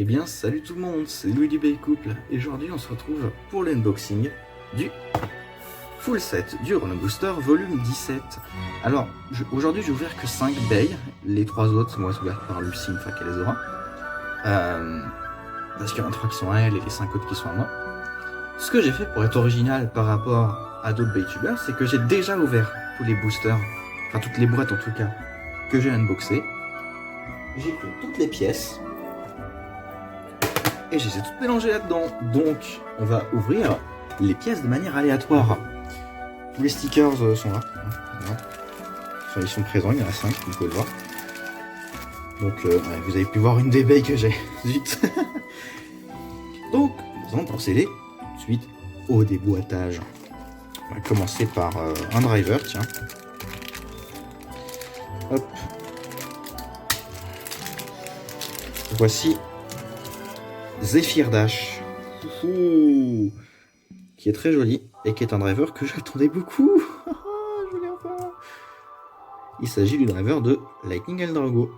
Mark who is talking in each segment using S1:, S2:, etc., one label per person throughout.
S1: Eh bien, salut tout le monde, c'est Louis du Bay Couple, et aujourd'hui on se retrouve pour l'unboxing du full set du Roller Booster volume 17. Alors, aujourd'hui j'ai ouvert que 5 bays, les 3 autres vont être ouvertes par Lucie une fois qu'elle les aura. Parce qu'il y en a 3 qui sont à elle et les 5 autres qui sont à moi. Ce que j'ai fait pour être original par rapport à d'autres baytubers, c'est que j'ai déjà ouvert tous les boosters, enfin toutes les boîtes en tout cas, que j'ai unboxées. J'ai pris toutes les pièces et je les ai toutes mélangées là-dedans. Donc, on va ouvrir les pièces de manière aléatoire. Tous les stickers sont là. Ils sont présents, il y en a 5, vous pouvez le voir. Donc, vous avez pu voir une des baies que j'ai. Zut. Donc, nous allons procéder tout de suite au déboîtage. On va commencer par un driver, tiens. Hop. Voici Zephyr Dash, qui est très joli et qui est un driver que j'attendais beaucoup. Je l'ai enfin. Il s'agit du driver de Lightning Eldrago.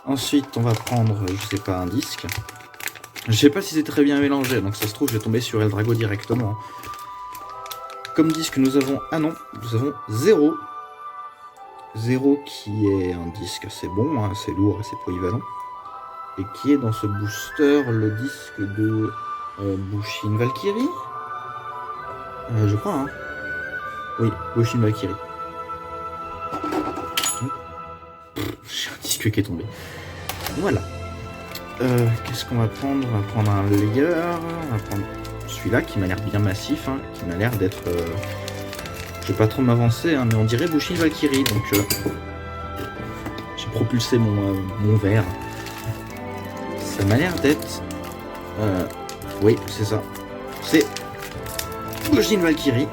S1: Ensuite, on va prendre, je sais pas, un disque. Je sais pas si c'est très bien mélangé, donc ça se trouve, je vais tomber sur Eldrago directement. Comme disque, nous avons, nous avons 0. 0 qui est un disque assez bon, hein, assez lourd, assez polyvalent. Et qui est dans ce booster le disque de Bushin Valkyrie, je crois, hein. Oui, Bushin Valkyrie. J'ai un disque qui est tombé. Voilà. Qu'est-ce qu'on va prendre? On va prendre un layer. On va prendre celui-là qui m'a l'air bien massif, hein, qui m'a l'air d'être... Je vais pas trop m'avancer, hein, mais on dirait Bushin Valkyrie. Donc j'ai propulsé mon verre. Ça m'a l'air d'être... oui, c'est ça. C'est Bushin Valkyrie.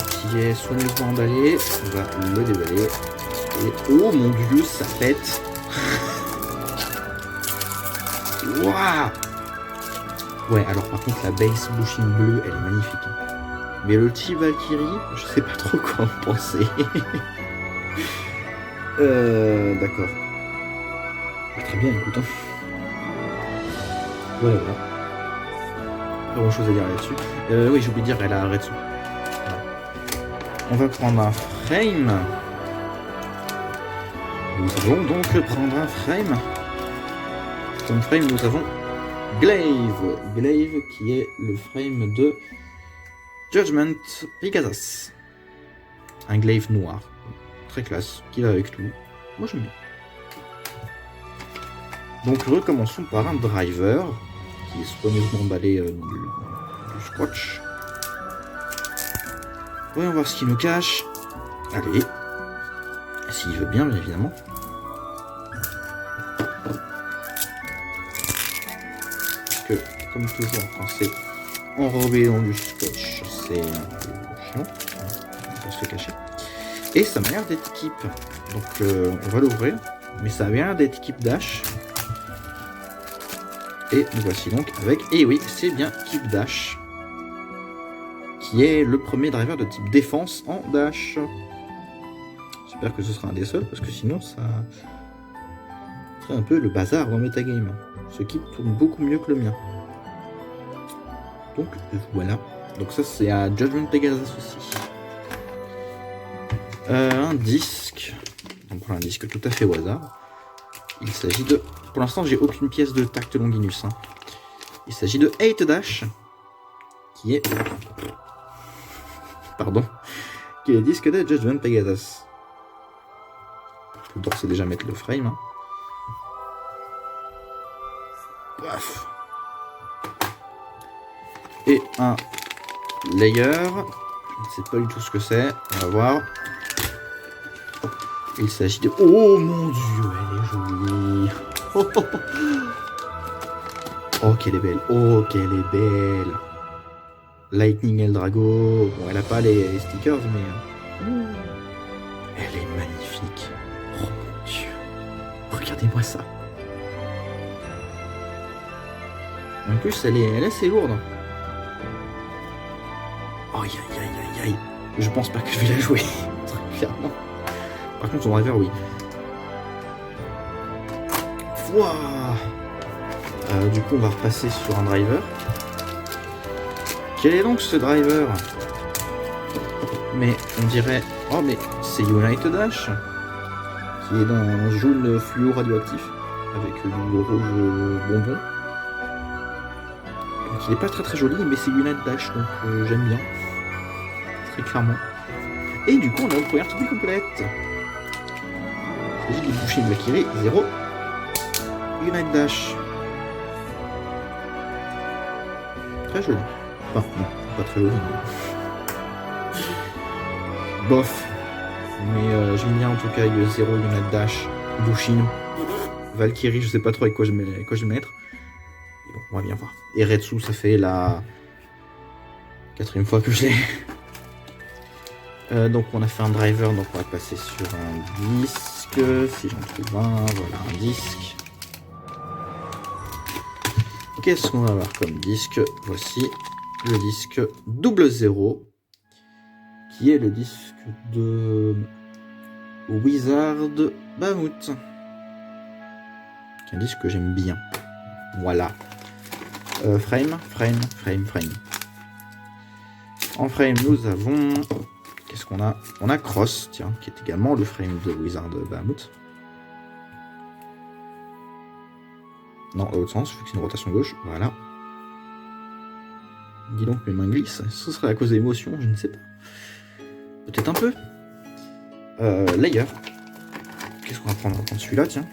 S1: Qui est soigneusement emballé. On va le déballer. Et oh mon dieu, ça pète. Waouh. Ouais, alors par contre, la base Bushin bleue, elle est magnifique. Mais le petit Valkyrie, je sais pas trop quoi en penser. D'accord. Très bien, écoute. Voilà. Pas grand chose à dire là-dessus. Oui, j'ai oublié de dire, elle a un Retsu. Voilà. On va prendre un frame. Nous allons donc prendre un frame. Comme frame, nous avons Glaive. Glaive qui est le frame de Judgment Pegasus. Un Glaive noir. Très classe, qui va avec tout. Moi j'aime bien. Donc recommençons par un driver qui est soigneusement emballé dans du scotch. Voyons voir ce qu'il nous cache. Allez, s'il veut bien évidemment. Parce que comme toujours quand c'est enrobé dans du scotch, c'est un peu chiant. On va se cacher. Et ça m'a l'air d'être équipe. Donc on va l'ouvrir. Mais ça a l'air d'être équipe Dash. Et nous voici donc avec... Et oui, c'est bien Keep Dash. Qui est le premier driver de type défense en Dash. J'espère que ce sera un des seuls. Parce que sinon ça serait un peu le bazar en metagame. Ce Keep tourne beaucoup mieux que le mien. Donc voilà. Donc ça c'est à Judgment Pegasus aussi. Un disque. On prend un disque tout à fait au hasard. Il s'agit de... Pour l'instant, j'ai aucune pièce de Tact Longinus. Hein. Il s'agit de 8 Dash. Qui est... Pardon. Qui est le disque de Judgment Pegasus. Je peux d'ores et déjà mettre le frame. Hein. Paf. Et un layer. Je ne sais pas du tout ce que c'est. On va voir. Il s'agit de... Oh mon dieu, elle est jolie. Oh, oh, oh. Oh qu'elle est belle. Oh qu'elle est belle. Lightning Eldrago. Bon, elle a pas les stickers, mais... Elle est magnifique. Oh mon dieu. Regardez-moi ça. En plus, elle est assez lourde. Oh, aïe aïe aïe aïe aïe. Je pense pas que je vais la jouer. Très clairement. Par contre, son driver, oui. Wouah. Du coup, on va repasser sur un driver. Quel est donc ce driver? Mais on dirait... Oh, mais c'est United Dash, qui est dans un jaune fluo radioactif, avec du rouge bonbon. Donc il est pas très joli, mais c'est United Dash, donc j'aime bien. Très clairement. Et du coup, on a une première toupie complète. Il s'agit du boucher de Valkyrie 0. United Dash. Très joli. Enfin, non, pas très joli. Mais... bof. Mais j'aime bien en tout cas le 0 United Dash, Bushin, Valkyrie, je sais pas trop avec quoi je vais mettre. Et bon, on va bien voir. Et Retsu, ça fait la 4e fois que je l'ai. Donc on a fait un driver, donc on va passer sur un disque. Si j'en trouve un, voilà un disque. Qu'est-ce qu'on va avoir comme disque? Voici le disque 00, qui est le disque de Wizard Bahamut, qui est un disque que j'aime bien. Voilà. Frame. En frame, nous avons... Qu'est-ce qu'on a? On a Cross, tiens, qui est également le frame de Wizard Bahamut. Non, dans l'autre sens, vu que c'est une rotation gauche. Voilà. Dis donc, mes mains glissent. Ce serait à cause de l'émotion, je ne sais pas. Peut-être un peu. Layer. Qu'est-ce qu'on va prendre? On va prendre celui-là, tiens.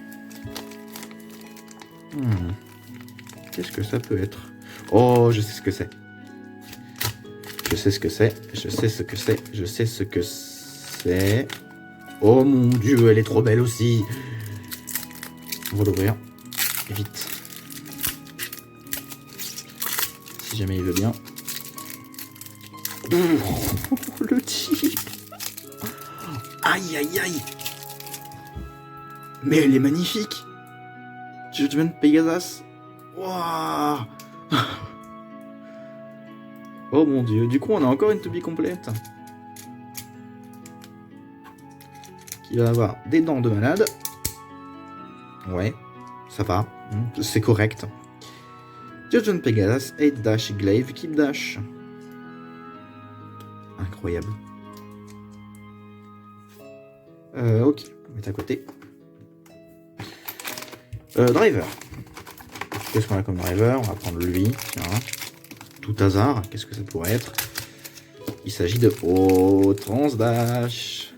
S1: Qu'est-ce que ça peut être? Oh, je sais ce que c'est. Je sais ce que c'est. Oh mon dieu, elle est trop belle aussi. On va l'ouvrir. Vite. Si jamais il veut bien. Le type. Aïe aïe aïe. Mais elle est magnifique. Judgment Pegasus. Waouh. Oh mon dieu. Du coup on a encore une toupie complète. Qui va avoir des dents de malade. Ouais. Ça va. C'est correct. Judgment Pegasus, 8 Dash Glaive, Keep Dash. Incroyable. Ok, on va mettre à côté. Driver. Qu'est-ce qu'on a comme driver? On va prendre lui. Tiens. Tout hasard. Qu'est-ce que ça pourrait être? Il s'agit de Transdash.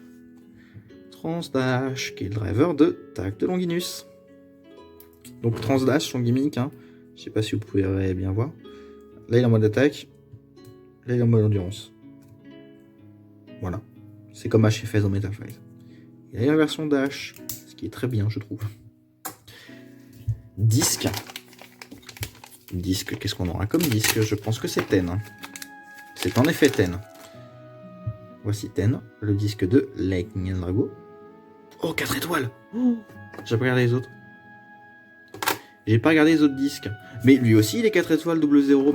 S1: Transdash, qui est le driver de Tac de Longinus. Donc Transdash, son gimmick, hein. Je sais pas si vous pouvez bien voir. Là il est en mode attaque, là il est en mode endurance. Voilà. C'est comme HFS dans Metal Fight. Il y a la version Dash, ce qui est très bien je trouve. Disque. Disque, qu'est-ce qu'on aura comme disque? Je pense que c'est Ten. C'est en effet Ten. Voici Ten, le disque de Lightning Drago. Oh, 4 étoiles. Oh, j'ai pas regardé les autres. J'ai pas regardé les autres disques. Mais lui aussi, il est 4 étoiles, 00.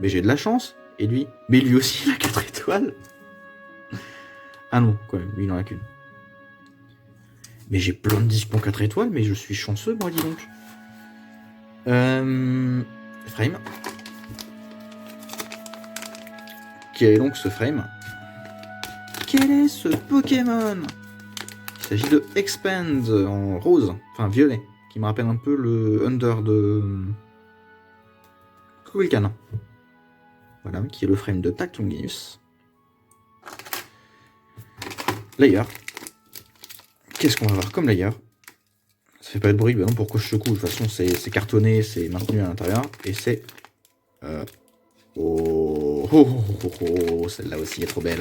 S1: Mais j'ai de la chance. Et lui? Mais lui aussi, il a 4 étoiles. Ah non, quand même, lui, il en a qu'une. Mais j'ai plein de disques pour 4 étoiles, mais je suis chanceux, moi, dis donc. Frame. Quel est donc ce frame? Quel est ce Pokémon? Il s'agit de Expand en rose, enfin violet, qui me rappelle un peu le Under de Kukulkan. Voilà, qui est le frame de Tac Longinus. Layer. Qu'est-ce qu'on va avoir comme layer? Ça fait pas de bruit, bah non, pourquoi je secoue? De toute façon, c'est cartonné, c'est maintenu à l'intérieur, et c'est... Oh, celle-là aussi est trop belle.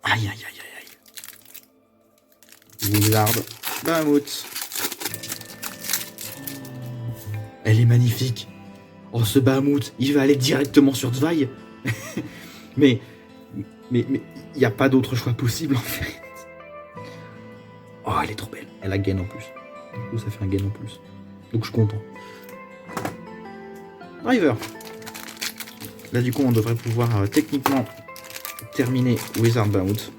S1: Aïe, aïe, aïe, aïe, aïe. Wizard Bahamut. Elle est magnifique. Oh, ce Bahamut, il va aller directement sur Zwei. mais il n'y a pas d'autre choix possible, en fait. Oh, elle est trop belle. Elle a gain en plus. Du coup, ça fait un gain en plus. Donc, je suis content. Driver. Là, du coup, on devrait pouvoir techniquement terminer Wizard Bahamut.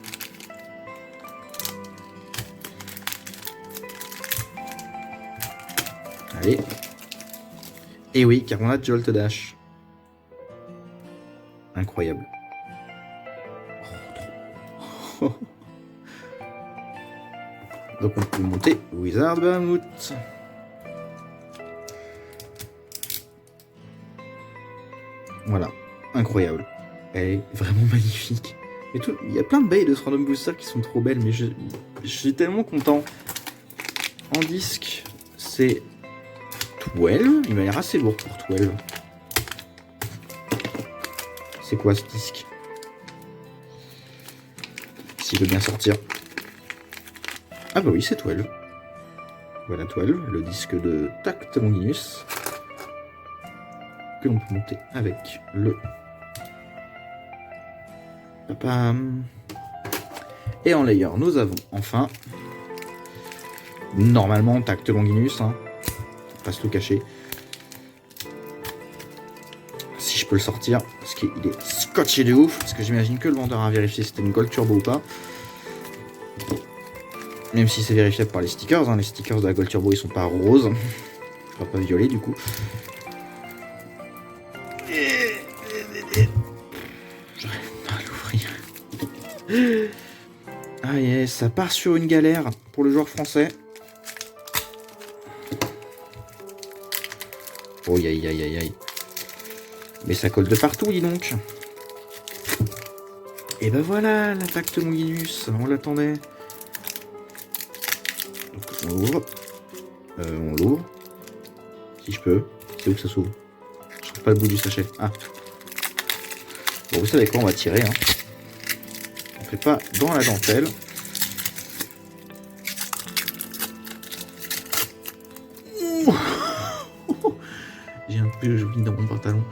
S1: Allez. Et oui, car on a Jolt Dash. Incroyable. Oh, donc on peut monter Wizard Bahamut. Voilà, incroyable. Elle est vraiment magnifique. Et tout, il y a plein de baies de ce Random Booster qui sont trop belles, mais je suis tellement content. En disque, c'est 12. Il m'a l'air assez lourd pour 12. C'est quoi ce disque? S'il veut bien sortir. Ah bah oui, c'est 12. Voilà 12, le disque de Tact Longinus. Que l'on peut monter avec le... Papam. Et en layer, nous avons enfin... Normalement, Tact Longinus, hein. On va pas se le cacher. Si je peux le sortir, parce qu'il est scotché de ouf, parce que j'imagine que le vendeur a vérifié si c'était une Gold Turbo ou pas. Même si c'est vérifiable par les stickers, hein. Les stickers de la Gold Turbo ils sont pas roses, enfin pas violets du coup. J'arrive pas à l'ouvrir. Ah yes, ça part sur une galère pour le joueur français. Oh aïe aïe aïe aïe. Mais ça colle de partout, dis donc. Et ben voilà, la Tact Longinus, on l'attendait. Donc on l'ouvre. On l'ouvre. Si je peux. C'est où que ça s'ouvre? Je trouve pas le bout du sachet. Ah. Bon, vous savez quoi, on va tirer. Hein. On fait pas dans la dentelle. J'ai un peu joli dans mon pantalon.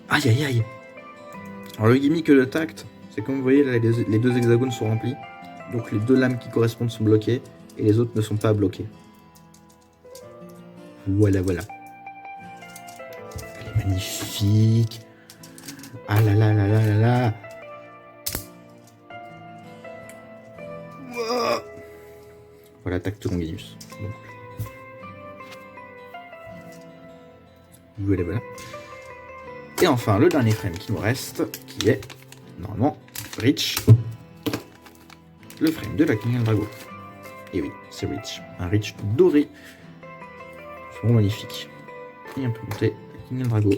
S1: Aïe aïe aïe. Alors le gimmick de Tact, c'est comme vous voyez là, les deux hexagones sont remplis. Donc les deux lames qui correspondent sont bloquées et les autres ne sont pas bloquées. Voilà voilà. Elle est magnifique. Ah là là là là là là. Wow. Voilà Tact Longinus. Donc. Voilà voilà. Et enfin, le dernier frame qui nous reste, qui est, normalement, Rich. Le frame de la King Drago. Et oui, c'est Rich. Un Rich doré. C'est vraiment magnifique. Et on peut monter la King Drago.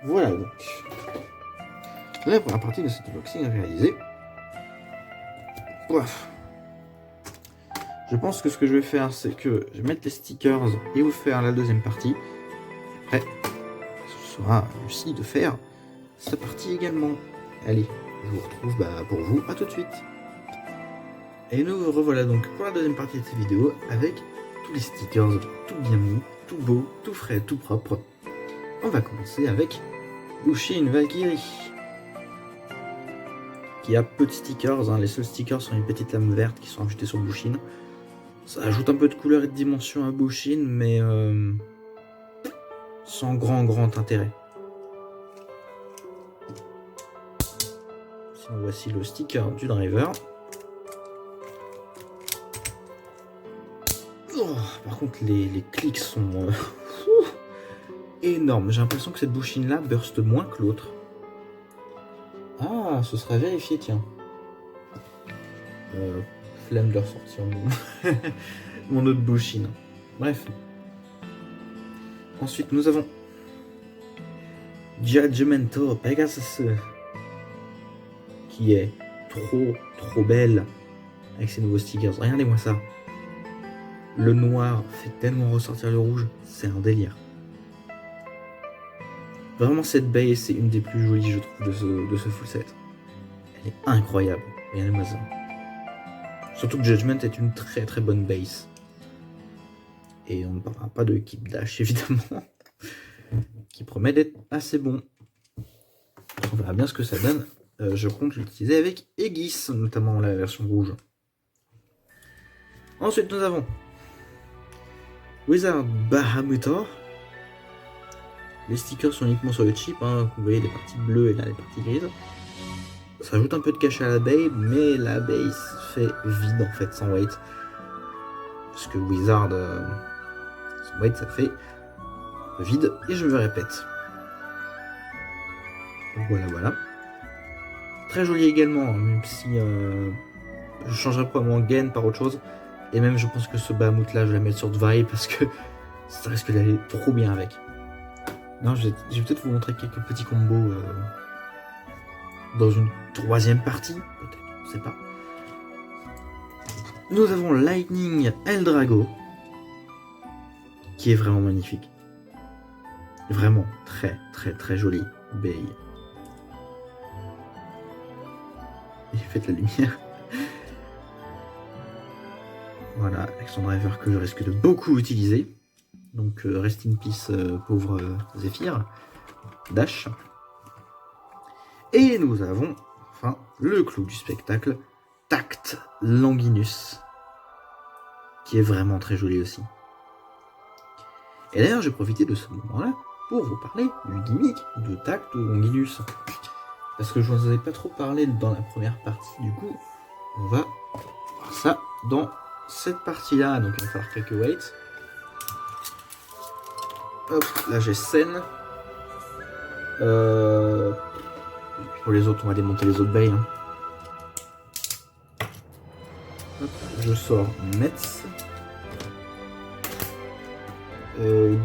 S1: Voilà donc. La première partie de cette unboxing est réalisée. Bref. Je pense que ce que je vais faire, c'est que je vais mettre les stickers et vous faire la deuxième partie. Après, ce sera aussi de faire cette partie également. Allez, je vous retrouve pour vous, à tout de suite. Et nous revoilà donc pour la deuxième partie de cette vidéo avec tous les stickers, tout bien mis, tout beau, tout frais, tout propre. On va commencer avec Bushin Valkyrie, qui a peu de stickers, hein. Les seuls stickers sont les petites lames vertes qui sont ajoutées sur Bushin. Ça ajoute un peu de couleur et de dimension à Bushin, mais sans grand intérêt. Sinon, voici le sticker du driver. Oh, par contre, les clics sont énormes. J'ai l'impression que cette Bushin là burst moins que l'autre. Ah, ce sera vérifié, tiens. Flemme de ressortir mon autre Bushin. Bref. Ensuite, nous avons Judgmento Pegasus, qui est trop belle avec ses nouveaux stickers. Regardez-moi ça. Le noir fait tellement ressortir le rouge, c'est un délire. Vraiment, cette base, c'est une des plus jolies, je trouve, de ce full set. Elle est incroyable. Regardez-moi ça. Surtout que Judgment est une très bonne base. Et on ne parlera pas de Keep Dash, évidemment, qui promet d'être assez bon. On verra bien ce que ça donne. Je compte l'utiliser avec Aegis, notamment la version rouge. Ensuite, nous avons Wizard Bahamut. Les stickers sont uniquement sur le chip, hein. Vous voyez les parties bleues et là les parties grises. Ça ajoute un peu de cachet à l'abeille, mais l'abeille se fait vide en fait sans wait. Parce que Wizard sans wait ça fait vide, et je me répète. Voilà. Très joli également, même si je changerais probablement Gain par autre chose. Et même je pense que ce Bahamut là je vais la mettre sur Dvaï parce que ça risque d'aller trop bien avec. Non, je vais peut-être vous montrer quelques petits combos dans une troisième partie, peut-être, on sait pas. Nous avons Lightning Eldrago, qui est vraiment magnifique. Vraiment très joli. Bay. Et faites la lumière. Voilà, avec son driver que je risque de beaucoup utiliser. Donc rest in peace, pauvre Zephyr. Dash. Et nous avons enfin le clou du spectacle, Tact Longinus, qui est vraiment très joli aussi. Et d'ailleurs, j'ai profité de ce moment-là pour vous parler du gimmick de Tact Longinus. Parce que je ne vous en ai pas trop parlé dans la première partie, du coup, on va voir ça dans cette partie-là. Donc il va falloir quelques waits. Hop, là j'ai scène. Pour les autres, on va démonter les autres bails. Hein. Hop, je sors Metz.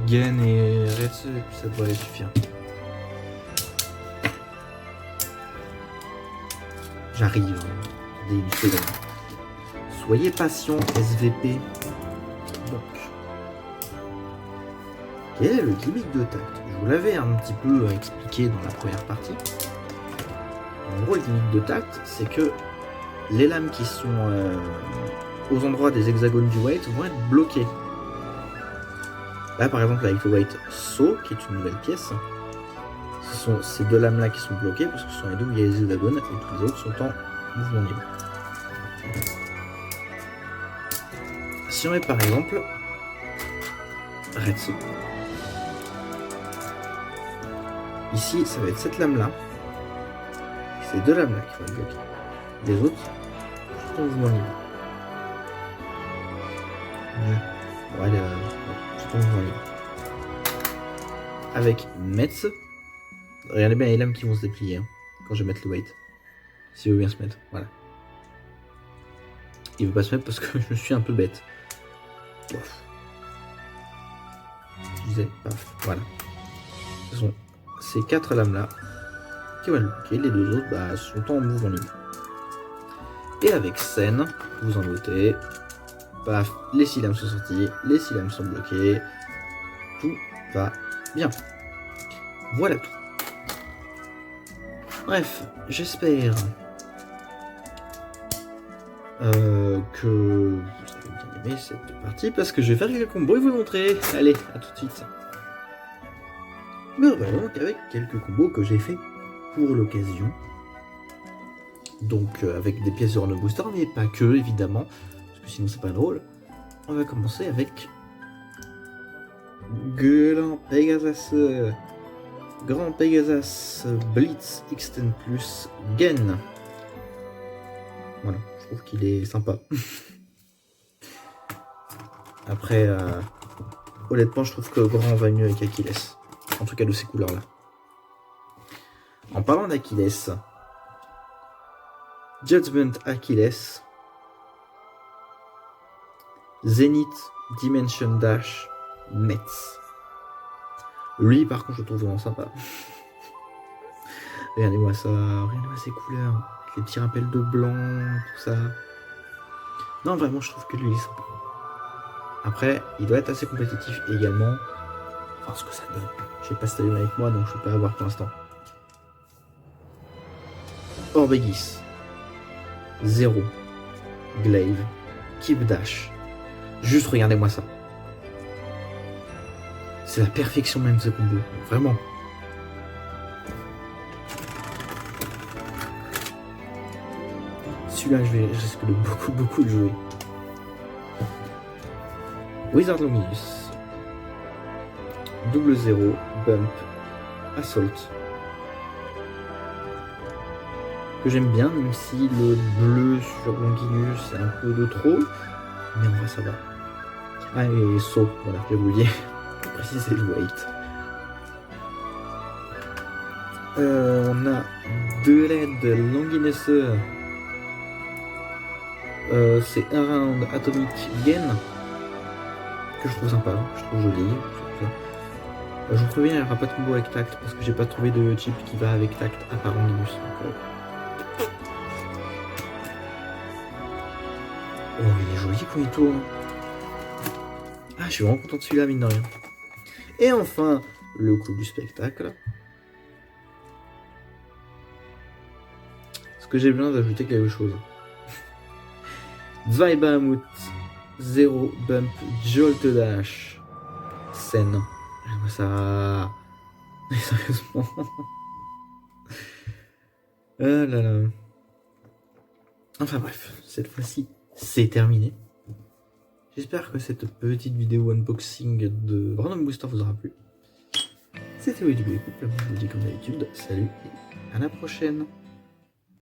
S1: Gain et Retz, et puis ça devrait suffire. J'arrive. Soyez patient, SVP. Donc, quel est le gimmick de Tact? Je vous l'avais un petit peu expliqué dans la première partie. En gros, le gimmick de Tact, c'est que les lames qui sont aux endroits des hexagones du weight vont être bloquées. Là, par exemple, avec le weight Saut, qui est une nouvelle pièce, ce sont ces deux lames-là qui sont bloquées, parce que ce sont les deux où il y a les hexagones, et tous les autres sont en mouvement libre. Si on met par exemple Red Saut, ici, ça va être cette lame-là, ces deux lames-là qui vont être bloquées. Les autres sont en mouvement libre. Bon, allez, sont en mouvement libre. Avec Metz, regardez bien les lames qui vont se déplier hein, quand je vais mettre le weight. S'il veut bien se mettre, voilà. Il veut pas se mettre parce que je suis un peu bête. Ouf. Je disais, paf, voilà. Ce sont ces quatre lames-là qui vont le bloquer. Les deux autres sont en mouvement libre. Et avec scène, vous en doutez, paf, les 6 lames sont sorties, les 6 lames sont bloquées. Tout va bien. Voilà tout. Bref, j'espère que vous avez bien aimé cette partie parce que je vais faire quelques combos et vous le montrer. Allez, à tout de suite. Me revoilà donc avec quelques combos que j'ai fait pour l'occasion. Donc avec des pièces de Random Booster, mais pas que évidemment, parce que sinon c'est pas drôle. On va commencer avec Grand Pegasus Blitz Extend Plus Gain. Voilà, je trouve qu'il est sympa. Après, honnêtement, je trouve que Grand va mieux avec Achilles. En tout cas de ces couleurs-là. En parlant d'Achilles, Judgment Achilles, Zenith Dimension Dash Metz. Lui, par contre, je le trouve vraiment sympa. Regardez-moi ça, regardez-moi ces couleurs, avec les petits rappels de blanc, tout ça. Non, vraiment, je trouve que lui, il est sympa. Après, il doit être assez compétitif également. Enfin, ce que ça donne. Je sais pas si t'as vu avec moi, donc je peux pas avoir pour l'instant. Orbegis. 0. Glaive. Keep Dash. Juste regardez-moi ça. C'est la perfection même ce combo. Vraiment. Celui-là, je risque de beaucoup le jouer. Wizard Longinus. Double 0. Bump. Assault. que j'aime bien, même si le bleu sur Longinus c'est un peu de trop, mais en vrai ça va. Ah, et saut, voilà, j'ai oublié. Pour préciser le weight. On a deux LED Longinus. C'est un round Atomic Gain que je trouve sympa, je trouve joli. Je vous préviens, il n'y aura pas de combo avec tact parce que j'ai pas trouvé de chip qui va avec tact à part Longinus. Oh, il est joli quand il tourne. Ah, je suis vraiment content de celui-là, mine de rien. Et enfin, le coup du spectacle. Est-ce que j'ai besoin d'ajouter quelque chose? Zweibahamut, 0 bump, Jolt Dash, scène. Ça. Sérieusement. Ah là là. Enfin bref, cette fois-ci, c'est terminé. J'espère que cette petite vidéo unboxing de Random Booster vous aura plu. C'était Louis du Couple, je vous dis comme d'habitude, salut et à la prochaine.